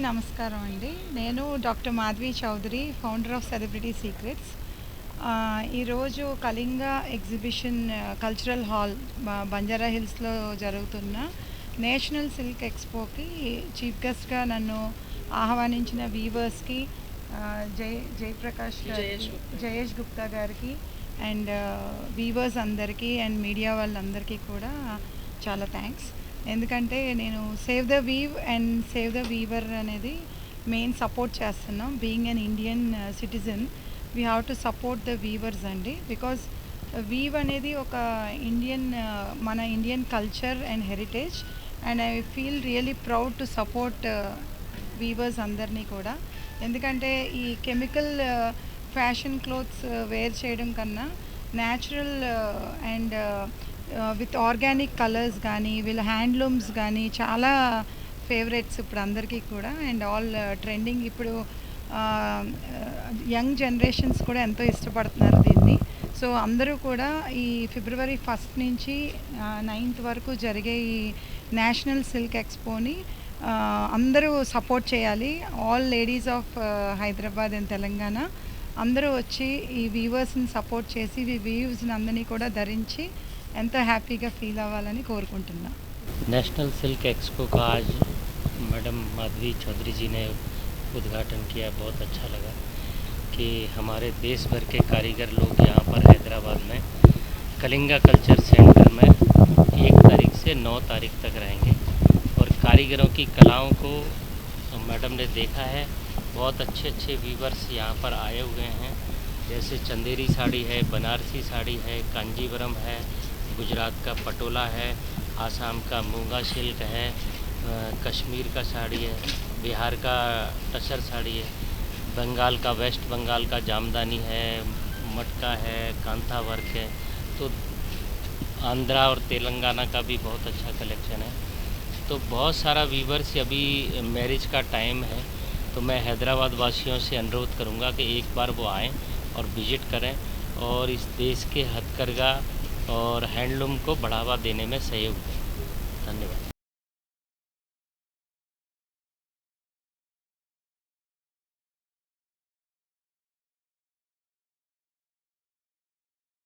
నమస్కారం అండి. నేను doctor Madhavi Chaudhary, founder of celebrity secrets. ఈరోజు Kalinga exhibition cultural hall Banjara హిల్స్లో జరుగుతున్న నేషనల్ సిల్క్ ఎక్స్పోకి చీఫ్ గెస్ట్గా నన్ను ఆహ్వానించిన వీవర్స్కి, జయప్రకాష్ గారికి, జయేష్ గుప్తా గారికి అండ్ వీవర్స్ అందరికీ అండ్ మీడియా వాళ్ళందరికీ కూడా చాలా థ్యాంక్స్. ఎందుకంటే నేను save the weave and save the weaver అనేది మెయిన్ సపోర్ట్ చేస్తున్నాం. Being an Indian citizen we have to support the weavers అండి. బికాజ్ వీవ్ అనేది ఒక మన Indian culture and heritage and I feel really proud to support weavers అందరినీ కూడా. ఎందుకంటే ఈ కెమికల్ ఫ్యాషన్ క్లోత్స్ వేర్ చేయడం కన్నా natural and with organic colours కానీ వీళ్ళ హ్యాండ్లూమ్స్ కానీ చాలా ఫేవరెట్స్ ఇప్పుడు అందరికీ కూడా. అండ్ ఆల్ ట్రెండింగ్ ఇప్పుడు యంగ్ జనరేషన్స్ కూడా ఎంతో ఇష్టపడుతున్నారు దీన్ని. సో అందరూ కూడా ఈ ఫిబ్రవరి 1 నుంచి 9th వరకు జరిగే ఈ నేషనల్ సిల్క్ ఎక్స్పోని అందరూ సపోర్ట్ చేయాలి. All ladies of Hyderabad and Telangana అందరూ వచ్చి ఈ వీవర్స్ని సపోర్ట్ చేసి ఈ వీవ్స్ని అందరినీ కూడా ధరించి ఎంతో హ్యాపీగా ఫీల్ అవ్వాలని కోరుకుంటున్నా. नेशनल सिल्क एक्सपो का आज मैडम माधवी चौधरी जी ने उद्घाटन किया। बहुत अच्छा लगा कि हमारे देश भर के कारीगर लोग यहाँ पर हैदराबाद में कलिंगा कल्चर सेंटर में 1 तारीख से 9 तारीख तक रहेंगे और कारीगरों की कलाओं को मैडम ने देखा है। बहुत अच्छे अच्छे वीवर्स यहाँ पर आए हुए हैं, जैसे चंदेरी साड़ी है, बनारसी साड़ी है, कांजीवरम है, गुजरात का पटोला है, आसाम का मूंगा सिल्क है, कश्मीर का साड़ी है, बिहार का टसर साड़ी है, बंगाल का वेस्ट बंगाल का जामदानी है, मटका है, कांथा वर्क है। तो आंध्रा और तेलंगाना का भी बहुत अच्छा कलेक्शन है। तो बहुत सारा वीवर्स अभी मैरिज का टाइम है, तो मैं हैदराबाद वासियों से अनुरोध करूँगा कि एक बार वो आएँ और विज़िट करें और इस देश के हथकरघा और हैंडलूम को बढ़ावा देने में सहयोग दें। धन्यवाद।